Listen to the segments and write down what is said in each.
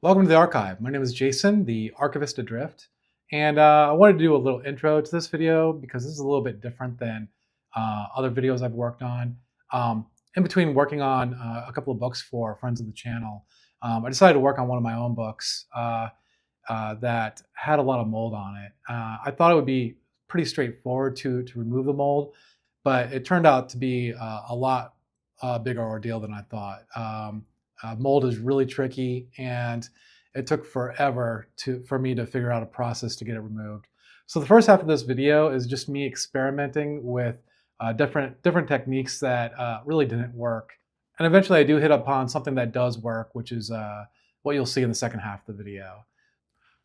Welcome to the archive. My name is Jason, the archivist adrift, and I wanted to do a little intro to this video because this is a little bit different than other videos I've worked on. Um, in between working on a couple of books for friends of the channel, I decided to work on one of my own books that had a lot of mold on it. I thought it would be pretty straightforward to remove the mold, but it turned out to be a lot bigger ordeal than I thought. Mold is really tricky, and it took forever for me to figure out a process to get it removed. So the first half of this video is just me experimenting with different techniques that really didn't work. And eventually I do hit upon something that does work, which is what you'll see in the second half of the video.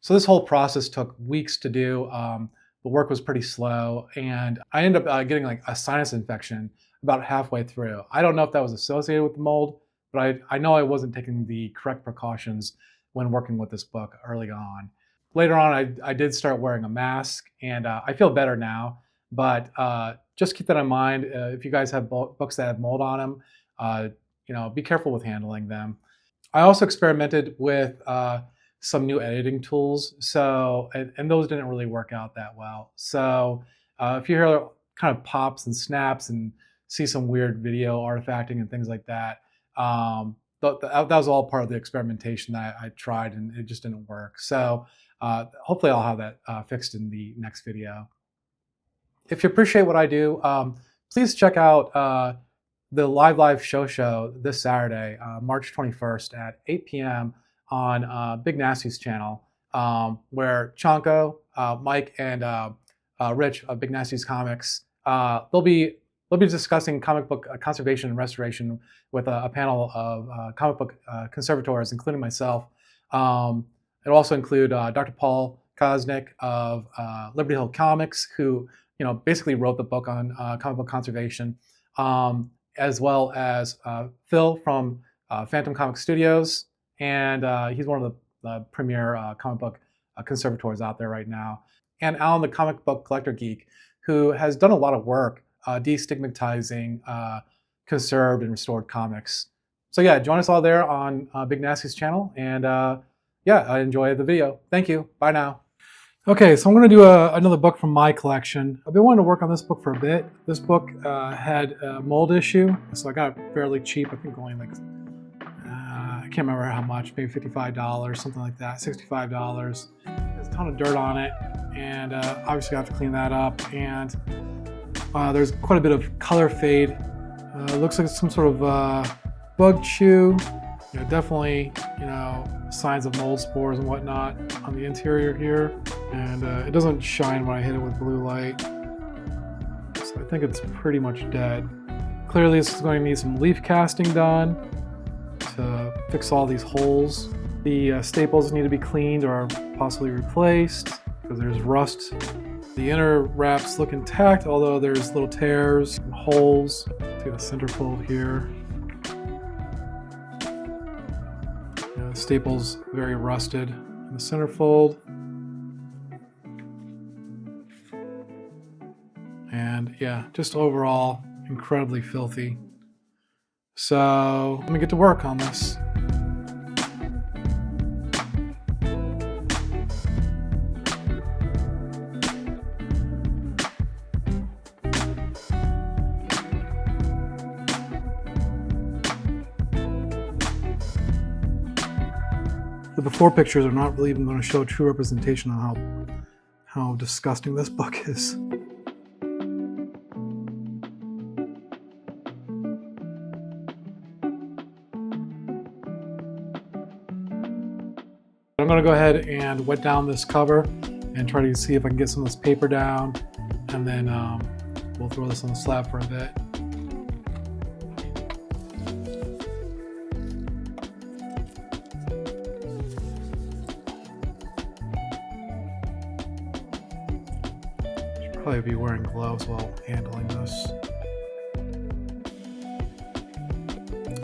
So this whole process took weeks to do. The work was pretty slow, and I ended up getting like a sinus infection about halfway through. I don't know if that was associated with the mold, but I know I wasn't taking the correct precautions when working with this book early on. Later on, I did start wearing a mask, and I feel better now, but just keep that in mind. If you guys have books that have mold on them, be careful with handling them. I also experimented with some new editing tools, and those didn't really work out that well. So if you hear kind of pops and snaps and see some weird video artifacting and things like that, that was all part of the experimentation that I tried, and it just didn't work. So hopefully I'll have that fixed in the next video. If you appreciate what I do, please check out the live show this Saturday, March 21st at 8 p.m. on Big Nasty's channel, where Chanko, Mike, and Rich of Big Nasty's Comics, they'll be discussing comic book conservation and restoration with a panel of comic book conservators, including myself. It'll also include Dr. Paul Kosnick of Liberty Hill Comics, who basically wrote the book on comic book conservation, as well as Phil from Phantom Comic Studios, and he's one of the premier comic book conservators out there right now, and Alan, the comic book collector geek, who has done a lot of work destigmatizing conserved and restored comics. So yeah, join us all there on Big Nasty's channel, and I enjoy the video. Thank you. Bye now. Okay, so I'm going to do another book from my collection. I've been wanting to work on this book for a bit. This book had a mold issue, so I got it fairly cheap. I think only like, I can't remember how much, maybe $55, something like that, $65. There's a ton of dirt on it, and obviously I have to clean that up. And there's quite a bit of color fade. It looks like some sort of bug chew. Definitely, signs of mold spores and whatnot on the interior here. And it doesn't shine when I hit it with blue light. So I think it's pretty much dead. Clearly this is going to need some leaf casting done to fix all these holes. The staples need to be cleaned or possibly replaced because there's rust. The inner wraps look intact, although there's little tears and holes. See the centerfold here. The staples very rusted in the centerfold. And yeah, just overall incredibly filthy. So let me get to work on this. The before pictures are not really even going to show a true representation on how disgusting this book is. I'm going to go ahead and wet down this cover and try to see if I can get some of this paper down, and then we'll throw this on the slab for a bit. Should probably be wearing gloves while handling this.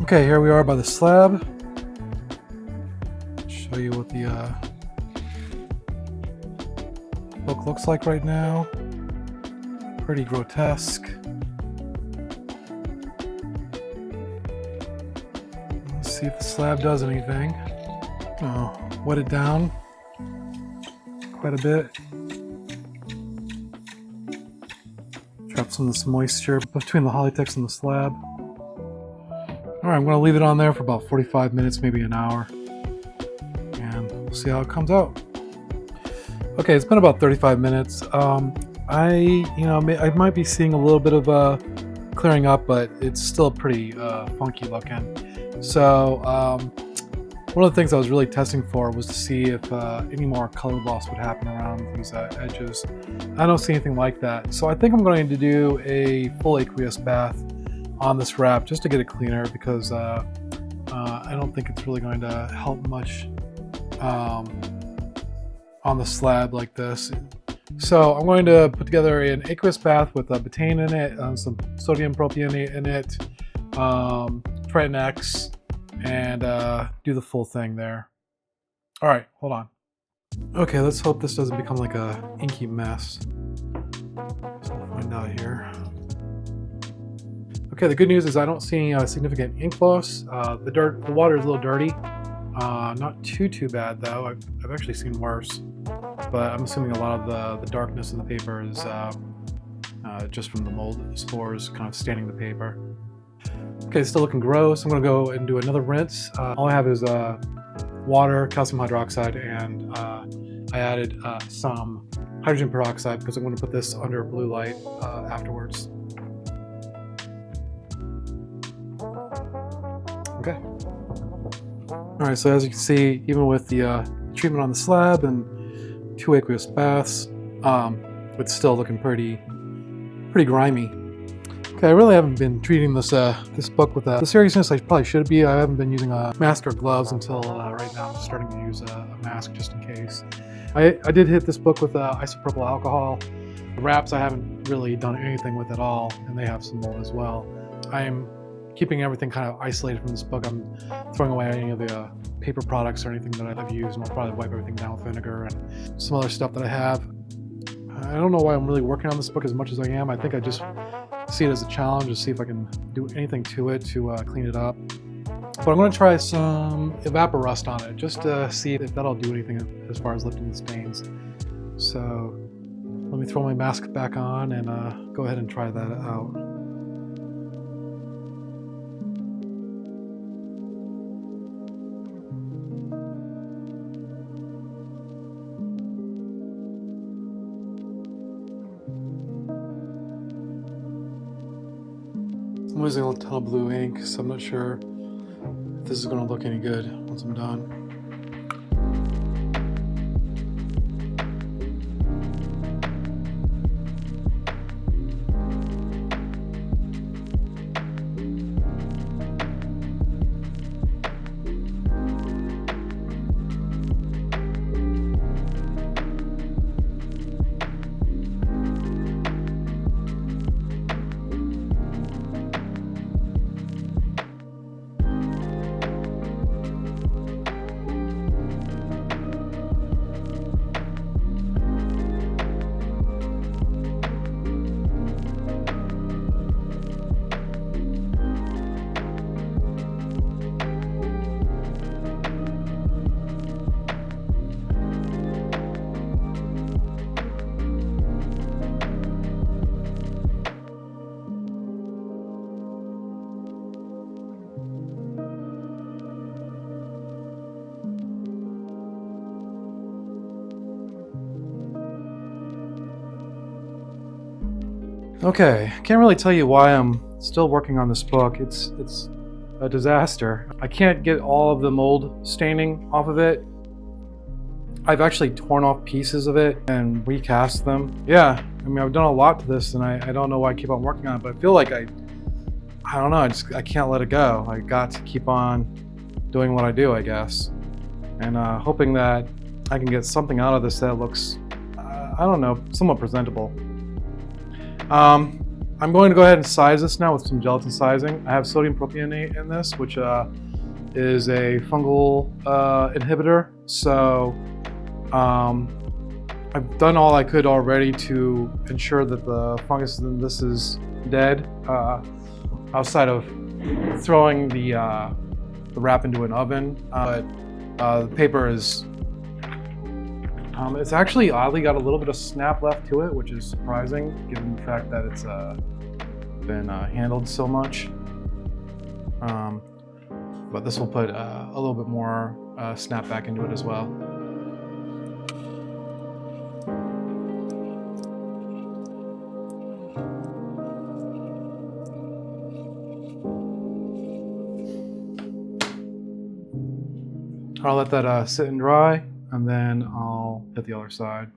Okay, here we are by the slab. Show you what the book looks like right now. Pretty grotesque. Let's see if the slab does anything. Wet it down quite a bit. Trap some of this moisture between the Hollytex and the slab. Alright, I'm going to leave it on there for about 45 minutes, maybe an hour. And we'll see how it comes out. Okay, it's been about 35 minutes. I might be seeing a little bit of clearing up, but it's still pretty funky looking. So one of the things I was really testing for was to see if any more color loss would happen around these edges. I don't see anything like that. So I think I'm going to do a full aqueous bath on this wrap just to get it cleaner, because I don't think it's really going to help much on the slab like this. So I'm going to put together an aqueous bath with betaine in it, some sodium propionate in it, Triton X, and do the full thing there. All right, hold on. Okay, let's hope this doesn't become like a inky mess. So we'll find out here. Okay, the good news is I don't see any significant ink loss. The water is a little dirty. Not too bad though. I've actually seen worse, but I'm assuming a lot of the darkness in the paper is just from the mold spores kind of staining the paper. Okay, it's still looking gross. I'm gonna go and do another rinse. All I have is water, calcium hydroxide, and I added some hydrogen peroxide because I'm going to put this under blue light afterwards. Okay. All right, so as you can see, even with the treatment on the slab and 2 aqueous baths, it's still looking pretty grimy. Okay, I really haven't been treating this book with the seriousness I probably should be. I haven't been using a mask or gloves until right now. I'm starting to use a mask just in case. I did hit this book with isopropyl alcohol. The wraps I haven't really done anything with at all, and they have some mold as well. I'm keeping everything kind of isolated from this book. I'm throwing away any of the paper products or anything that I've used, and I'll probably wipe everything down with vinegar and some other stuff that I have. I don't know why I'm really working on this book as much as I am. I think I just see it as a challenge to see if I can do anything to it to clean it up. But I'm going to try some evaporust on it just to see if that'll do anything as far as lifting the stains. So let me throw my mask back on and go ahead and try that out. I'm using a ton of blue ink, so I'm not sure if this is going to look any good once I'm done. Okay, I can't really tell you why I'm still working on this book. It's a disaster. I can't get all of the mold staining off of it. I've actually torn off pieces of it and recast them. Yeah, I mean, I've done a lot to this, and I don't know why I keep on working on it, but I feel like I don't know, I can't let it go. I got to keep on doing what I do, I guess. And hoping that I can get something out of this that looks, I don't know, somewhat presentable. I'm going to go ahead and size this now with some gelatin sizing. I have sodium propionate in this, which is a fungal inhibitor. So I've done all I could already to ensure that the fungus in this is dead, outside of throwing the wrap into an oven. But The paper is, it's actually oddly got a little bit of snap left to it, which is surprising given the fact that it's been handled so much. But this will put a little bit more snap back into it as well. I'll let that sit and dry, and then I'll hit the other side.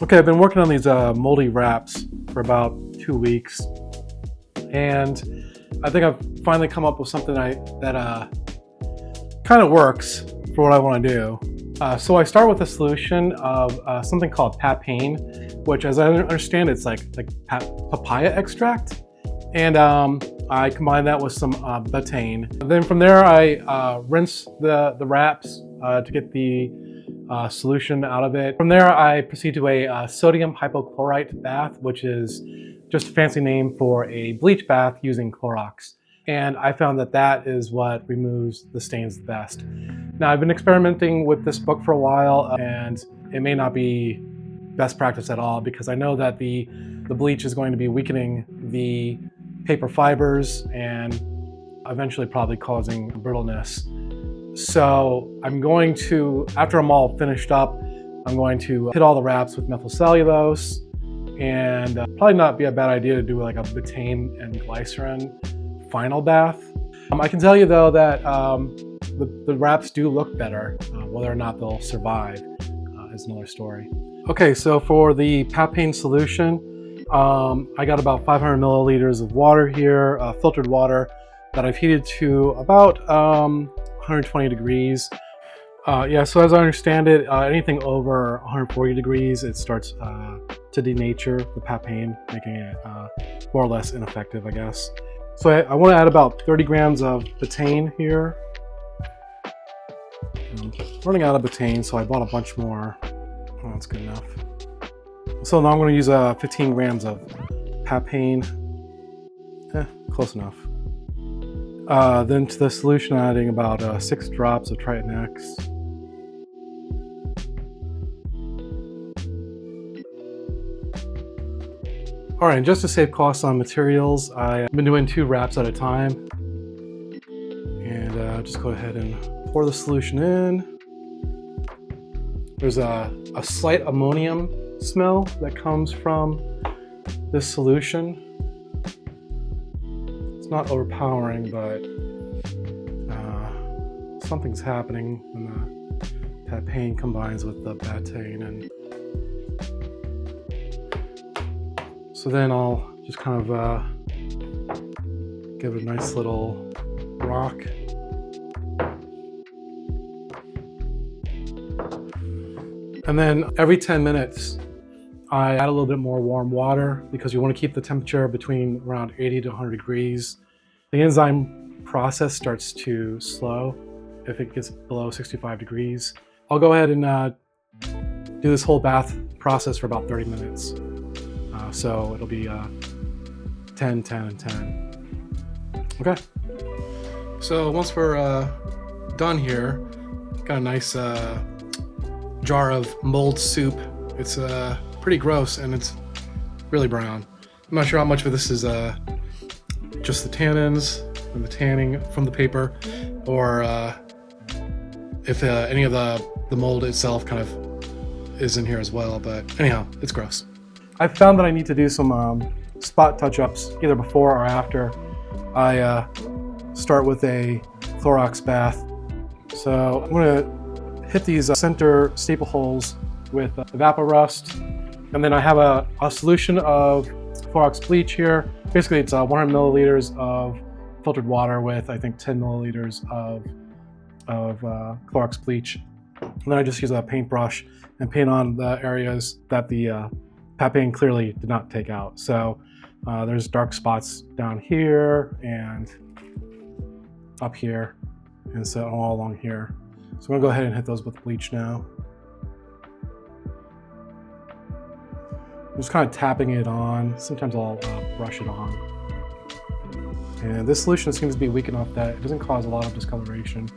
Okay, I've been working on these moldy wraps for about 2 weeks, and I think I've finally come up with something that kind of works for what I want to do. So I start with a solution of something called papain, which, as I understand, it's like papaya extract, and I combine that with some betaine. Then from there, I rinse the wraps to get the solution out of it. From there, I proceed to a sodium hypochlorite bath, which is just a fancy name for a bleach bath using Clorox. And I found that that is what removes the stains the best. Now, I've been experimenting with this book for a while, and it may not be best practice at all, because I know that the bleach is going to be weakening the paper fibers and eventually probably causing brittleness. So I'm going to, after I'm all finished up, I'm going to hit all the wraps with methyl cellulose, and probably not be a bad idea to do like a betaine and glycerin final bath. I can tell you though that the wraps do look better. Whether or not they'll survive is another story. Okay, so for the papain solution, I got about 500 milliliters of water here, filtered water, that I've heated to about 120 degrees. Yeah, so as I understand it, anything over 140 degrees, it starts to denature the papain, making it more or less ineffective, I guess. So I want to add about 30 grams of betaine here. I'm running out of betaine, so I bought a bunch more. Oh, that's good enough. So now I'm going to use 15 grams of papain. Close enough. Then to the solution, adding about 6 drops of Triton X. All right, and just to save costs on materials, I've been doing 2 wraps at a time. And just go ahead and pour the solution in. There's a slight ammonium smell that comes from this solution. It's not overpowering, but something's happening when the papain combines with the betaine. And so then I'll just kind of give it a nice little rock. And then every 10 minutes, I add a little bit more warm water, because you want to keep the temperature between around 80 to 100 degrees. The enzyme process starts to slow if it gets below 65 degrees. I'll go ahead and do this whole bath process for about 30 minutes. So it'll be 10, 10, and 10. Okay. So once we're done here, got a nice jar of mold soup. It's pretty pretty gross, and it's really brown. I'm not sure how much of this is just the tannins and the tanning from the paper, or if any of the mold itself kind of is in here as well, but anyhow, it's gross. I found that I need to do some spot touch-ups either before or after I start with a Clorox bath. So I'm gonna hit these center staple holes with Evaporust, and then I have a solution of Clorox bleach here. Basically, it's 100 milliliters of filtered water with, I think, 10 milliliters of Clorox bleach. And then I just use a paintbrush and paint on the areas that the pat paint clearly did not take out. So there's dark spots down here and up here, and so all along here. So I'm gonna go ahead and hit those with bleach now. I'm just kind of tapping it on. Sometimes I'll brush it on. And this solution seems to be weak enough that it doesn't cause a lot of discoloration.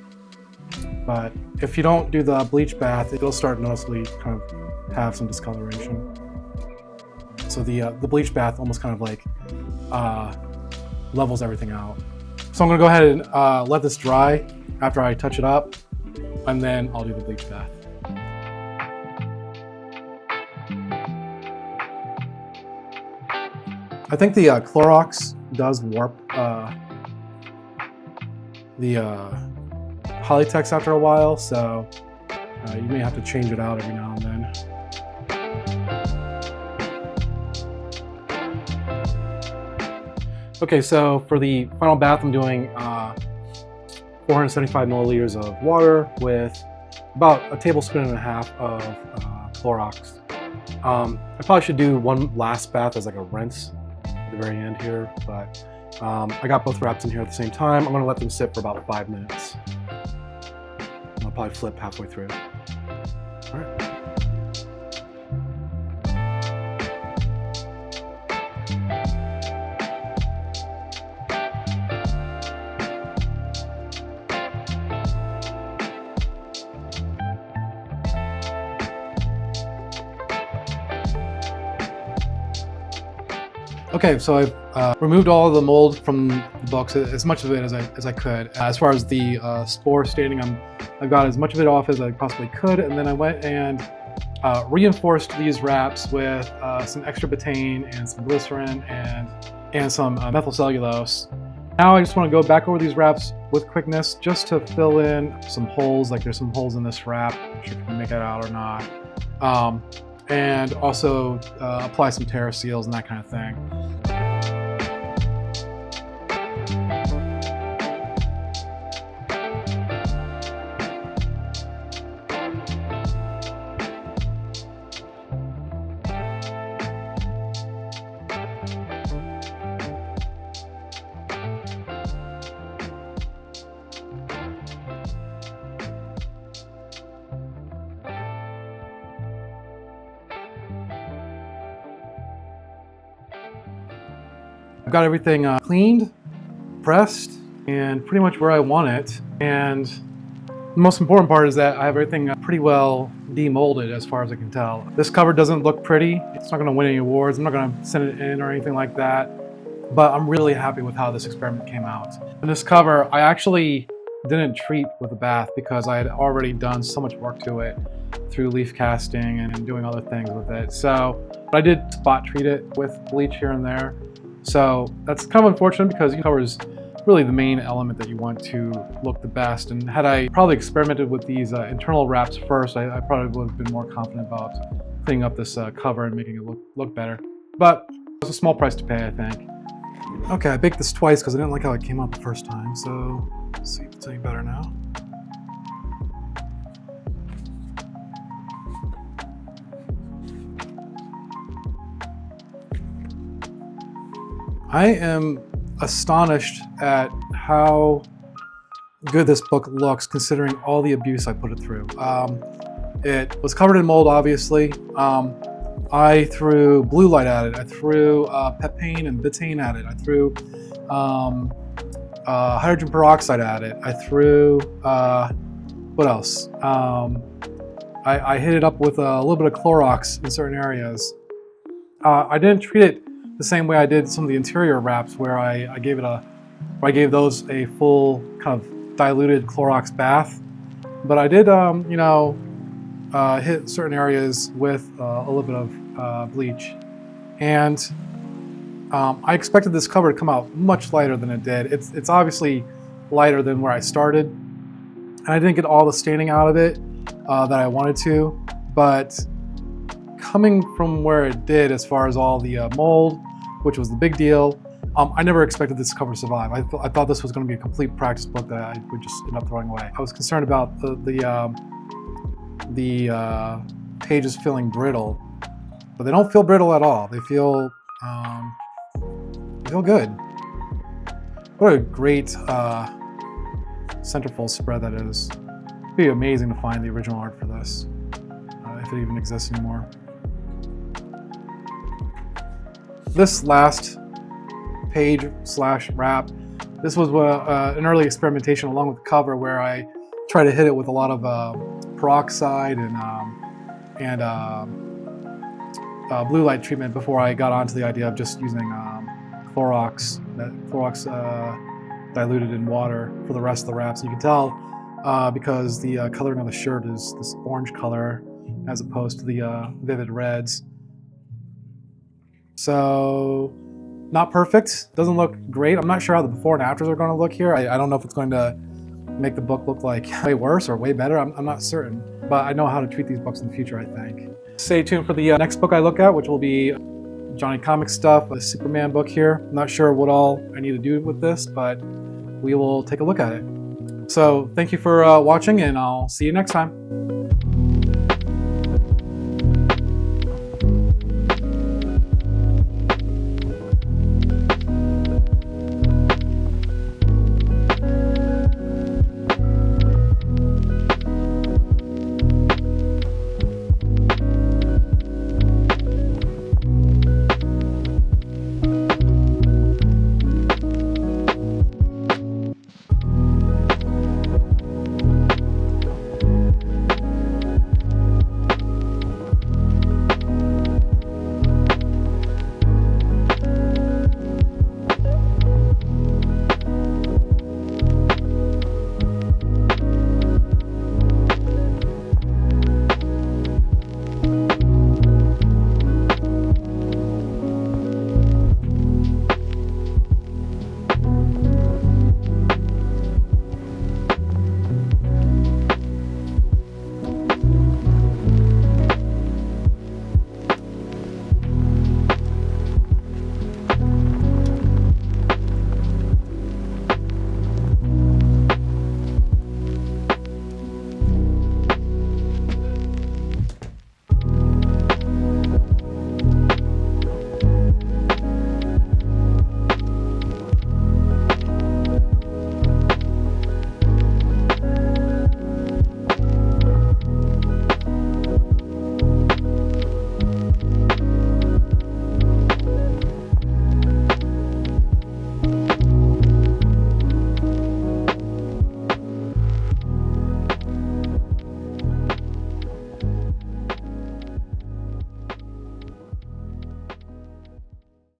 But if you don't do the bleach bath, it'll start noticeably kind of have some discoloration. So the bleach bath almost kind of like levels everything out. So I'm gonna go ahead and let this dry after I touch it up, and then I'll do the bleach bath. I think the Clorox does warp the Polytex after a while, so you may have to change it out every now and then. Okay, so for the final bath, I'm doing 475 milliliters of water with about a tablespoon and a half of Clorox. I probably should do one last bath as like a rinse at the very end here, but I got both wraps in here at the same time. I'm gonna let them sit for about 5 minutes. I'll probably flip halfway through. All right. Okay, so I've removed all of the mold from the books, as much of it as I could. As far as the spore staining, I've got as much of it off as I possibly could, and then I went and reinforced these wraps with some extra betaine and some glycerin and some methyl cellulose. Now I just want to go back over these wraps with quickness just to fill in some holes, like there's some holes in this wrap. I'm not sure if you can make that out or not. And also apply some tear seals and that kind of thing. I've got everything cleaned, pressed, and pretty much where I want it. And the most important part is that I have everything pretty well demolded as far as I can tell. This cover doesn't look pretty. It's not gonna win any awards. I'm not gonna send it in or anything like that. But I'm really happy with how this experiment came out. And this cover, I actually didn't treat with a bath because I had already done so much work to it through leaf casting and doing other things with it. So I did spot treat it with bleach here and there. So that's kind of unfortunate because it covers really the main element that you want to look the best. And had I probably experimented with these internal wraps first, I probably would have been more confident about cleaning up this cover and making it look better. But it's a small price to pay, I think. Okay, I baked this twice because I didn't like how it came out the first time. So let's see if it's any better now. I am astonished at how good this book looks considering all the abuse I put it through. It was covered in mold, obviously. I threw blue light at it. I threw pepane and betaine at it. I threw hydrogen peroxide at it. I threw, what else? I hit it up with a little bit of Clorox in certain areas. I didn't treat it the same way I did some of the interior wraps, where I gave those a full kind of diluted Clorox bath. But I did, hit certain areas with a little bit of bleach. And I expected this cover to come out much lighter than it did. It's obviously lighter than where I started, and I didn't get all the staining out of it that I wanted to. But coming from where it did, as far as all the mold, which was the big deal, I never expected this cover to survive. I thought this was going to be a complete practice book that I would just end up throwing away. I was concerned about the pages feeling brittle, but they don't feel brittle at all. They feel good. What a great centerfold spread that is. It'd be amazing to find the original art for this, if it even exists anymore. This last page / wrap, this was an early experimentation along with the cover, where I tried to hit it with a lot of peroxide and blue light treatment before I got onto the idea of just using Clorox diluted in water for the rest of the wraps. You can tell because the coloring of the shirt is this orange color as opposed to the vivid reds. So, not perfect, doesn't look great. I'm not sure how the before and afters are going to look here. I don't know if it's going to make the book look like way worse or way better. I'm not certain, but I know how to treat these books in the future, I think. Stay tuned for the next book I look at, which will be Johnny Comics stuff, a Superman book here. I'm not sure what all I need to do with this, but we will take a look at it. So thank you for watching, and I'll see you next time.